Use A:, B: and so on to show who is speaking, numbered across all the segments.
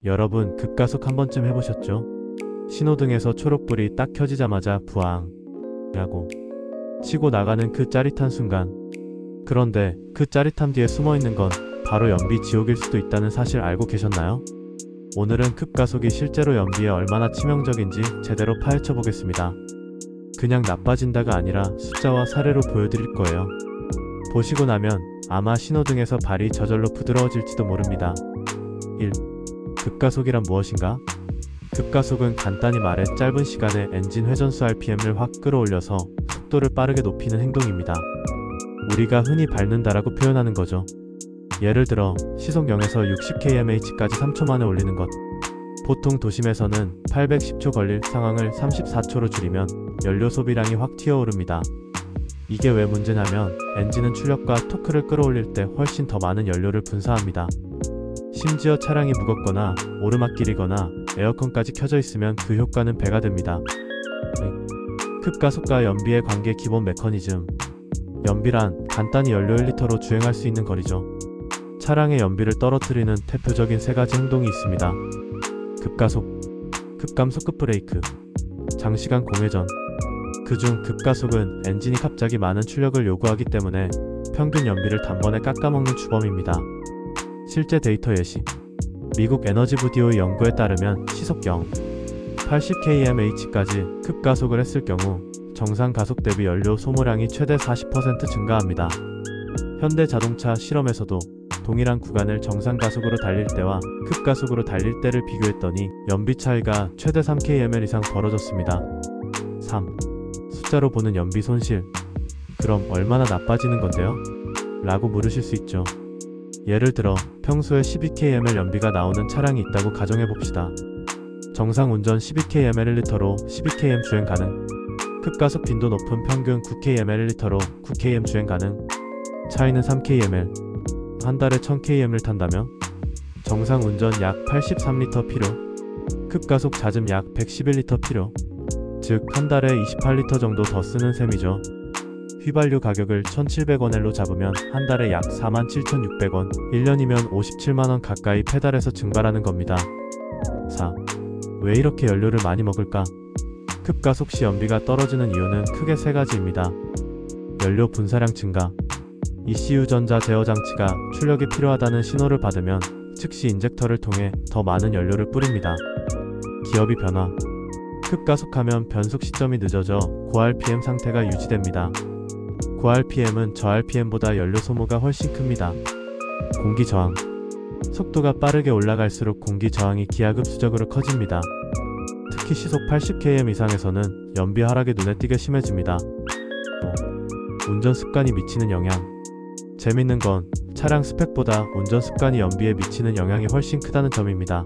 A: 여러분 급가속 한 번쯤 해보셨죠? 신호등에서 초록불이 딱 켜지자마자 부앙 라고 치고 나가는 그 짜릿한 순간. 그런데 그 짜릿함 뒤에 숨어있는 건 바로 연비 지옥일 수도 있다는 사실 알고 계셨나요? 오늘은 급가속이 실제로 연비에 얼마나 치명적인지 제대로 파헤쳐 보겠습니다. 그냥 나빠진다가 아니라 숫자와 사례로 보여드릴 거예요. 보시고 나면 아마 신호등에서 발이 저절로 부드러워질지도 모릅니다. 1. 급가속이란 무엇인가? 급가속은 간단히 말해 짧은 시간에 엔진 회전수 RPM을 확 끌어올려서 속도를 빠르게 높이는 행동입니다. 우리가 흔히 밟는다라고 표현하는 거죠. 예를 들어 시속 0에서 60kmh까지 3초 만에 올리는 것. 보통 도심에서는 810초 걸릴 상황을 34초로 줄이면 연료 소비량이 확 튀어오릅니다. 이게 왜 문제냐면 엔진은 출력과 토크를 끌어올릴 때 훨씬 더 많은 연료를 분사합니다. 심지어 차량이 무겁거나 오르막길이거나 에어컨까지 켜져 있으면 그 효과는 배가 됩니다. 급가속과 연비의 관계 기본 메커니즘. 연비란 간단히 연료 1리터로 주행할 수 있는 거리죠. 차량의 연비를 떨어뜨리는 대표적인 세 가지 행동이 있습니다. 급가속, 급감속, 급브레이크, 장시간 공회전. 그중 급가속은 엔진이 갑자기 많은 출력을 요구하기 때문에 평균 연비를 단번에 깎아먹는 주범입니다. 실제 데이터 예시. 미국 에너지부디오의 연구에 따르면 시속 0, 80kmh까지 급가속을 했을 경우 정상 가속 대비 연료 소모량이 최대 40% 증가합니다. 현대자동차 실험에서도 동일한 구간을 정상 가속으로 달릴 때와 급가속으로 달릴 때를 비교했더니 연비 차이가 최대 3kmh 이상 벌어졌습니다. 3. 숫자로 보는 연비 손실. 그럼 얼마나 나빠지는 건데요? 라고 물으실 수 있죠. 예를 들어 평소에 12kmh 연비가 나오는 차량이 있다고 가정해봅시다. 정상 운전 12kmh 1리터로 12km 주행 가능. 급가속 빈도 높은 평균 9kmh 1리터로 9km 주행 가능. 차이는 3kmh. 한 달에 1000km를 탄다면 정상 운전 약 83리터 필요, 급가속 잦음 약 111리터 필요. 즉 한 달에 28리터 정도 더 쓰는 셈이죠. 휘발유 가격을 1,700원엘로 잡으면 한 달에 약 47,600원, 1년이면 57만원 가까이 페달에서 증발하는 겁니다. 4. 왜 이렇게 연료를 많이 먹을까? 급가속 시 연비가 떨어지는 이유는 크게 세 가지입니다. 연료 분사량 증가. ECU 전자 제어 장치가 출력이 필요하다는 신호를 받으면 즉시 인젝터를 통해 더 많은 연료를 뿌립니다. 기업이 변화. 급가속하면 변속 시점이 늦어져 고-RPM 상태가 유지됩니다. 고-RPM은 저-RPM보다 연료 소모가 훨씬 큽니다. 공기 저항. 속도가 빠르게 올라갈수록 공기 저항이 기하급수적으로 커집니다. 특히 시속 80km 이상에서는 연비 하락이 눈에 띄게 심해집니다. 운전 습관이 미치는 영향. 재밌는 건 차량 스펙보다 운전 습관이 연비에 미치는 영향이 훨씬 크다는 점입니다.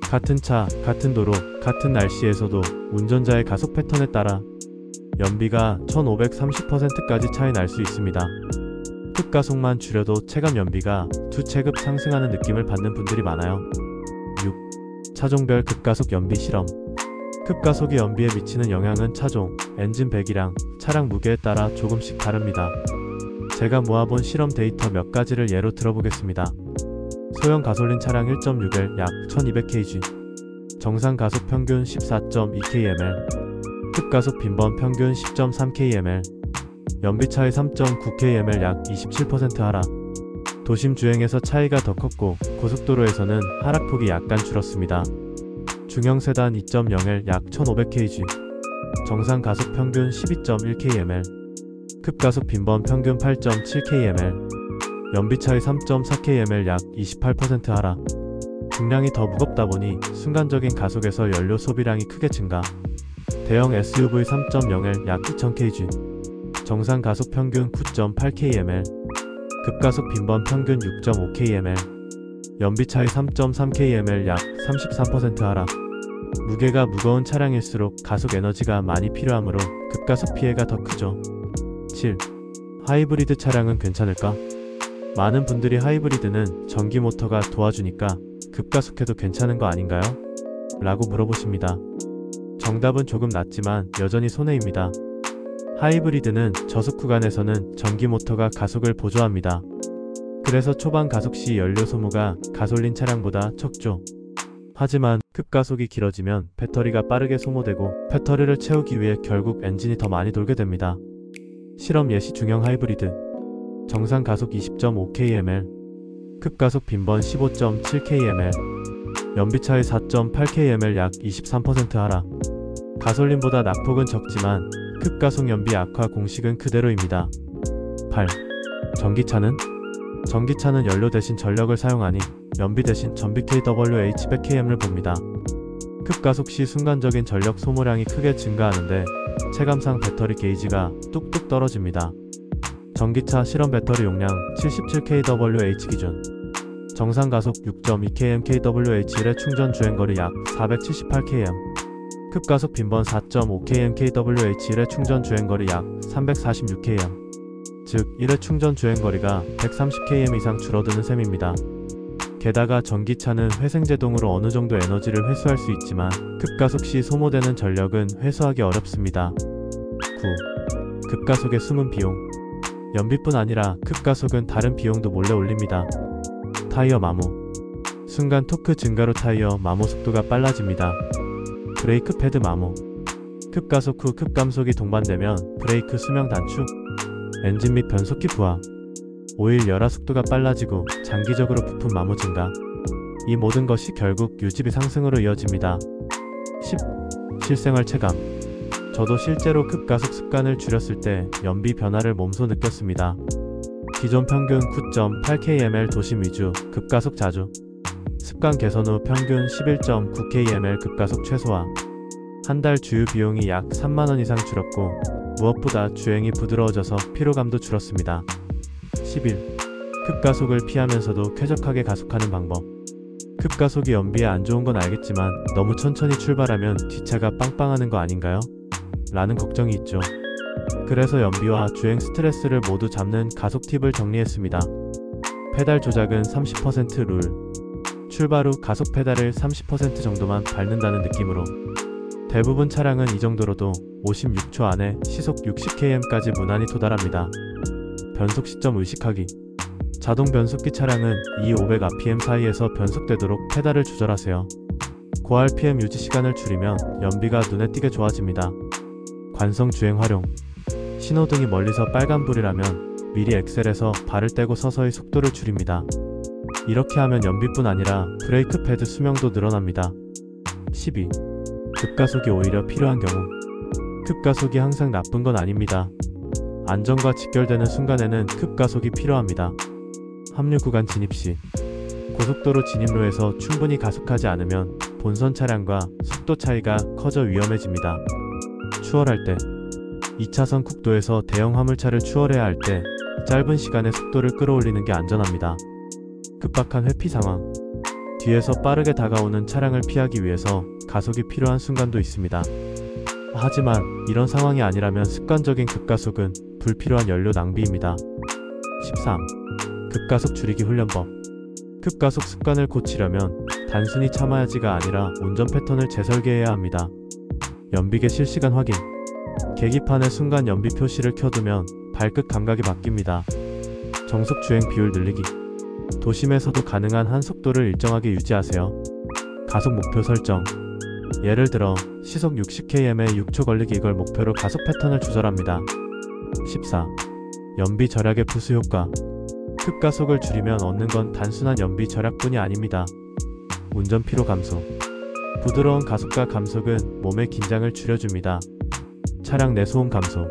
A: 같은 차, 같은 도로, 같은 날씨에서도 운전자의 가속 패턴에 따라 연비가 1530%까지 차이 날 수 있습니다. 급가속만 줄여도 체감 연비가 2체급 상승하는 느낌을 받는 분들이 많아요. 6. 차종별 급가속 연비 실험. 급가속이 연비에 미치는 영향은 차종, 엔진 배기량, 차량 무게에 따라 조금씩 다릅니다. 제가 모아본 실험 데이터 몇 가지를 예로 들어보겠습니다. 소형 가솔린 차량 1.6L 약 1200kg, 정상 가속 평균 14.2kml, 급가속 빈번 평균 10.3kml, 연비 차이 3.9kml 약 27% 하락. 도심 주행에서 차이가 더 컸고 고속도로에서는 하락폭이 약간 줄었습니다. 중형 세단 2.0L 약 1500kg, 정상 가속 평균 12.1kml, 급가속 빈번 평균 8.7kml, 연비 차이 3.4kml 약 28% 하락. 중량이 더 무겁다 보니 순간적인 가속에서 연료 소비량이 크게 증가. 대형 SUV 3.0L 약 2000kg, 정상 가속 평균 9.8kml, 급가속 빈번 평균 6.5kml, 연비 차이 3.3kml 약 33% 하락. 무게가 무거운 차량일수록 가속 에너지가 많이 필요하므로 급가속 피해가 더 크죠. 7. 하이브리드 차량은 괜찮을까? 많은 분들이 하이브리드는 전기 모터가 도와주니까 급가속해도 괜찮은 거 아닌가요? 라고 물어보십니다. 정답은 조금 낮지만 여전히 손해입니다. 하이브리드는 저속 구간에서는 전기 모터가 가속을 보조합니다. 그래서 초반 가속 시 연료 소모가 가솔린 차량보다 적죠. 하지만 급가속이 길어지면 배터리가 빠르게 소모되고 배터리를 채우기 위해 결국 엔진이 더 많이 돌게 됩니다. 실험 예시 중형 하이브리드 정상 가속 20.5km/h 급가속 빈번 15.7km/h 연비 차이 4.8km/h 약 23% 하락 가솔린보다 낙폭은 적지만 급가속 연비 악화 공식은 그대로입니다. 8. 전기차는? 전기차는 연료 대신 전력을 사용하니 연비 대신 전비 kWh 100km를 봅니다. 급가속 시 순간적인 전력 소모량이 크게 증가하는데 체감상 배터리 게이지가 뚝뚝 떨어집니다. 전기차 실험 배터리 용량 77kWh 기준 정상 가속 6.2km/kWh1의 충전 주행거리 약 478km 급가속 빈번 4.5km/kWh1의 충전 주행거리 약 346km 즉 1회 충전 주행거리가 130km 이상 줄어드는 셈입니다. 게다가 전기차는 회생제동으로 어느 정도 에너지를 회수할 수 있지만 급가속 시 소모되는 전력은 회수하기 어렵습니다. 9. 급가속의 숨은 비용 연비뿐 아니라 급가속은 다른 비용도 몰래 올립니다. 타이어 마모 순간 토크 증가로 타이어 마모 속도가 빨라집니다. 브레이크 패드 마모 급가속 후 급감속이 동반되면 브레이크 수명 단축 엔진 및 변속기 부하 오일 열화 속도가 빨라지고 장기적으로 부품 마모 증가 이 모든 것이 결국 유지비 상승으로 이어집니다. 10. 실생활 체감 저도 실제로 급가속 습관을 줄였을 때 연비 변화를 몸소 느꼈습니다. 기존 평균 9.8km/h 도심 위주 급가속 자주 습관 개선 후 평균 11.9km/h 급가속 최소화 한 달 주유 비용이 약 3만원 이상 줄었고 무엇보다 주행이 부드러워져서 피로감도 줄었습니다. 11. 급가속을 피하면서도 쾌적하게 가속하는 방법 급가속이 연비에 안 좋은 건 알겠지만 너무 천천히 출발하면 뒷차가 빵빵하는 거 아닌가요? 라는 걱정이 있죠. 그래서 연비와 주행 스트레스를 모두 잡는 가속 팁을 정리했습니다. 페달 조작은 30% 룰 출발 후 가속 페달을 30% 정도만 밟는다는 느낌으로 대부분 차량은 이 정도로도 56초 안에 시속 60km까지 무난히 도달합니다. 변속 시점 의식하기 자동 변속기 차량은 2,500rpm 사이에서 변속되도록 페달을 조절하세요. 고RPM 유지 시간을 줄이면 연비가 눈에 띄게 좋아집니다. 관성 주행 활용 신호등이 멀리서 빨간불이라면 미리 엑셀에서 발을 떼고 서서히 속도를 줄입니다. 이렇게 하면 연비뿐 아니라 브레이크 패드 수명도 늘어납니다. 12. 급가속이 오히려 필요한 경우 급가속이 항상 나쁜 건 아닙니다. 안전과 직결되는 순간에는 급가속이 필요합니다. 합류 구간 진입 시 고속도로 진입로에서 충분히 가속하지 않으면 본선 차량과 속도 차이가 커져 위험해집니다. 추월할 때 2차선 국도에서 대형 화물차를 추월해야 할 때 짧은 시간에 속도를 끌어올리는 게 안전합니다. 급박한 회피 상황 뒤에서 빠르게 다가오는 차량을 피하기 위해서 가속이 필요한 순간도 있습니다. 하지만 이런 상황이 아니라면 습관적인 급가속은 불필요한 연료 낭비입니다. 13. 급가속 줄이기 훈련법 급가속 습관을 고치려면 단순히 참아야지가 아니라 운전 패턴을 재설계해야 합니다. 연비계 실시간 확인 계기판에 순간 연비 표시를 켜두면 발끝 감각이 바뀝니다. 정속 주행 비율 늘리기 도심에서도 가능한 한 속도를 일정하게 유지하세요. 가속 목표 설정 예를 들어 시속 60km에 6초 걸리기 이걸 목표로 가속 패턴을 조절합니다. 14. 연비 절약의 부수 효과 급가속을 줄이면 얻는 건 단순한 연비 절약뿐이 아닙니다. 운전 피로 감소 부드러운 가속과 감속은 몸의 긴장을 줄여줍니다. 차량 내 소음 감소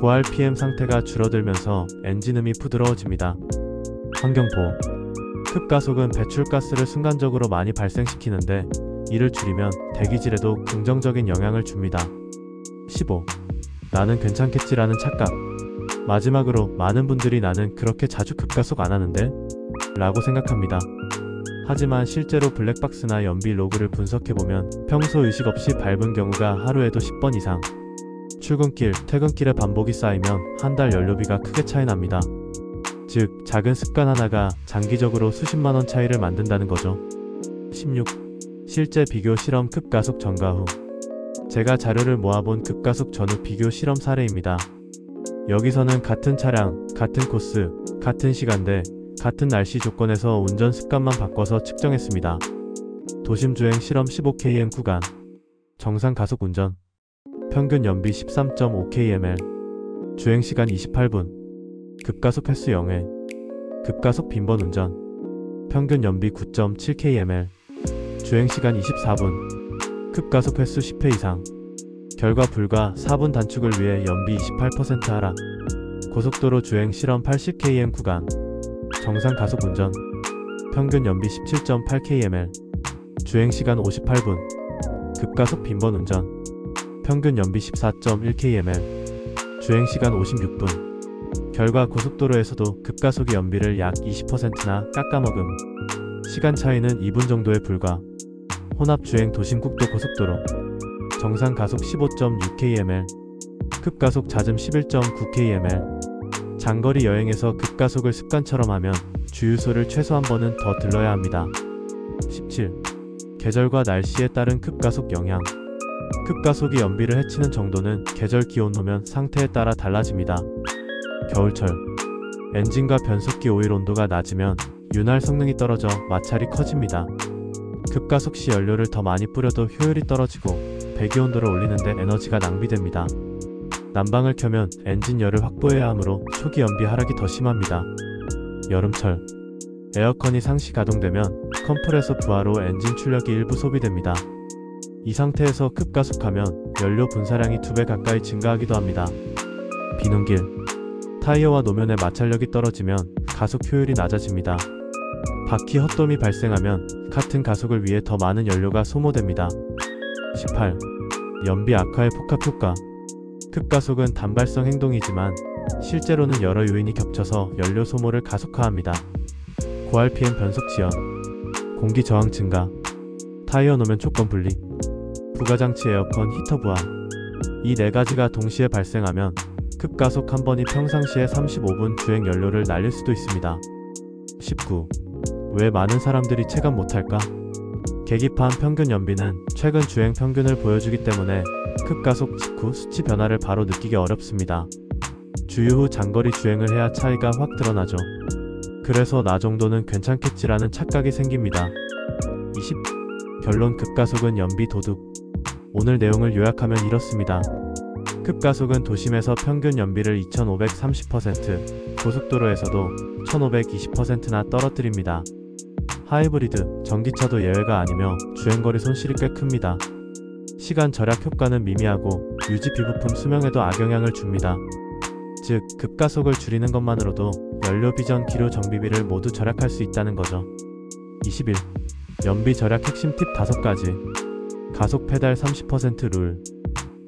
A: 고RPM 상태가 줄어들면서 엔진음이 부드러워집니다. 환경보호 급가속은 배출가스를 순간적으로 많이 발생시키는데 이를 줄이면 대기질에도 긍정적인 영향을 줍니다. 15. 나는 괜찮겠지라는 착각 마지막으로 많은 분들이 나는 그렇게 자주 급가속 안 하는데? 라고 생각합니다. 하지만 실제로 블랙박스나 연비 로그를 분석해보면 평소 의식 없이 밟은 경우가 하루에도 10번 이상 출근길, 퇴근길에 반복이 쌓이면 한 달 연료비가 크게 차이납니다. 즉, 작은 습관 하나가 장기적으로 수십만원 차이를 만든다는 거죠. 16. 실제 비교 실험 급가속 전과 후 제가 자료를 모아본 급가속 전후 비교 실험 사례입니다. 여기서는 같은 차량, 같은 코스, 같은 시간대, 같은 날씨 조건에서 운전 습관만 바꿔서 측정했습니다. 도심 주행 실험 15km 구간, 정상 가속 운전, 평균 연비 13.5kml, 주행시간 28분, 급가속 횟수 0회, 급가속 빈번 운전, 평균 연비 9.7kml, 주행시간 24분, 급가속 횟수 10회 이상, 결과 불과 4분 단축을 위해 연비 28% 하락, 고속도로 주행 실험 80km 구간, 정상 가속 운전, 평균 연비 17.8kml, 주행시간 58분, 급가속 빈번 운전, 평균 연비 14.1kml, 주행시간 56분, 결과 고속도로에서도 급가속의 연비를 약 20%나 깎아먹음, 시간 차이는 2분 정도에 불과, 혼합주행 도심국도 고속도로, 정상 가속 15.6kml, 급가속 잦음 11.9kml, 장거리 여행에서 급가속을 습관처럼 하면 주유소를 최소 한 번은 더 들러야 합니다. 17. 계절과 날씨에 따른 급가속 영향. 급가속이 연비를 해치는 정도는 계절 기온 호면 상태에 따라 달라집니다. 겨울철, 엔진과 변속기 오일 온도가 낮으면 윤활 성능이 떨어져 마찰이 커집니다. 급가속 시 연료를 더 많이 뿌려도 효율이 떨어지고 배기온도를 올리는데 에너지가 낭비됩니다. 난방을 켜면 엔진 열을 확보해야 하므로 초기 연비 하락이 더 심합니다. 여름철, 에어컨이 상시 가동되면 컴프레서 부하로 엔진 출력이 일부 소비됩니다. 이 상태에서 급가속하면 연료 분사량이 2배 가까이 증가하기도 합니다. 비눈길, 타이어와 노면의 마찰력이 떨어지면 가속 효율이 낮아집니다. 바퀴 헛돔이 발생하면 같은 가속을 위해 더 많은 연료가 소모됩니다. 18. 연비 악화의 복합효과. 급가속은 단발성 행동이지만 실제로는 여러 요인이 겹쳐서 연료 소모를 가속화합니다. 고RPM 변속 지연, 공기 저항 증가, 타이어 노면 조건 분리, 부가장치 에어컨 히터 부하, 이 4가지가 동시에 발생하면 급가속 한 번이 평상시에 35분 주행 연료를 날릴 수도 있습니다. 19. 왜 많은 사람들이 체감 못할까? 계기판 평균 연비는 최근 주행 평균을 보여주기 때문에 급가속 직후 수치 변화를 바로 느끼기 어렵습니다. 주유 후 장거리 주행을 해야 차이가 확 드러나죠. 그래서 나 정도는 괜찮겠지라는 착각이 생깁니다. 20. 결론 급가속은 연비 도둑. 오늘 내용을 요약하면 이렇습니다. 급가속은 도심에서 평균 연비를 2530%, 고속도로에서도 1520%나 떨어뜨립니다. 하이브리드, 전기차도 예외가 아니며 주행거리 손실이 꽤 큽니다. 시간 절약 효과는 미미하고 유지 비부품 수명에도 악영향을 줍니다. 즉, 급가속을 줄이는 것만으로도 연료 비전 기료 정비비를 모두 절약할 수 있다는 거죠. 21. 연비 절약 핵심 팁 5가지. 가속 페달 30% 룰.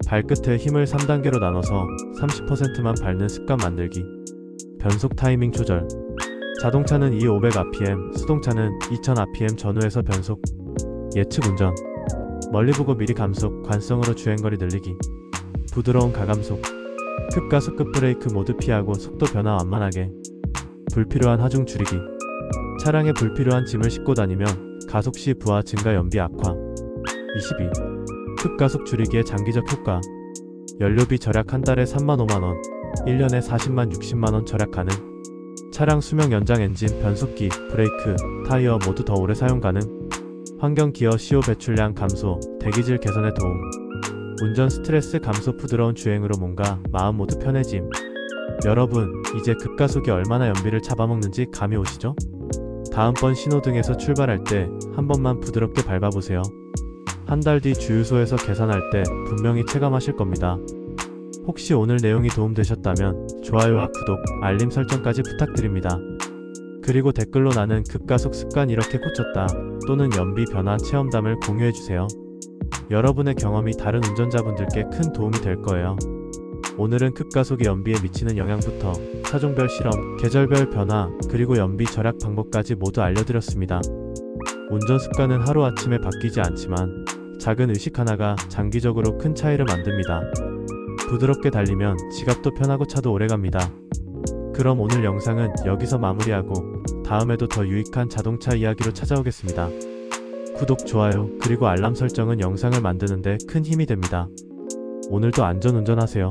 A: 발끝에 힘을 3단계로 나눠서 30%만 밟는 습관 만들기. 변속 타이밍 조절. 자동차는 2500rpm, 수동차는 2000rpm 전후에서 변속. 예측 운전. 멀리 보고 미리 감속, 관성으로 주행거리 늘리기. 부드러운 가감속. 급가속 급브레이크 모두 피하고 속도 변화 완만하게. 불필요한 하중 줄이기. 차량에 불필요한 짐을 싣고 다니면 가속 시 부하 증가 연비 악화. 22. 급가속 줄이기의 장기적 효과. 연료비 절약 한 달에 3만 5만원, 1년에 40만 60만원 절약 가능. 차량 수명 연장 엔진, 변속기, 브레이크, 타이어 모두 더 오래 사용 가능. 환경 기어 CO 배출량 감소, 대기질 개선에 도움. 운전 스트레스 감소, 부드러운 주행으로 몸과 마음 모두 편해짐. 여러분, 이제 급가속이 얼마나 연비를 잡아먹는지 감이 오시죠? 다음번 신호등에서 출발할 때 한 번만 부드럽게 밟아보세요. 한 달 뒤 주유소에서 계산할 때 분명히 체감하실 겁니다. 혹시 오늘 내용이 도움되셨다면 좋아요와 구독, 알림 설정까지 부탁드립니다. 그리고 댓글로 나는 급가속 습관 이렇게 고쳤다 또는 연비 변화 체험담을 공유해주세요. 여러분의 경험이 다른 운전자분들께 큰 도움이 될 거예요. 오늘은 급가속이 연비에 미치는 영향부터 차종별 실험, 계절별 변화, 그리고 연비 절약 방법까지 모두 알려드렸습니다. 운전 습관은 하루아침에 바뀌지 않지만 작은 의식 하나가 장기적으로 큰 차이를 만듭니다. 부드럽게 달리면 지갑도 편하고 차도 오래갑니다. 그럼 오늘 영상은 여기서 마무리하고 다음에도 더 유익한 자동차 이야기로 찾아오겠습니다. 구독, 좋아요, 그리고 알람 설정은 영상을 만드는데 큰 힘이 됩니다. 오늘도 안전운전하세요.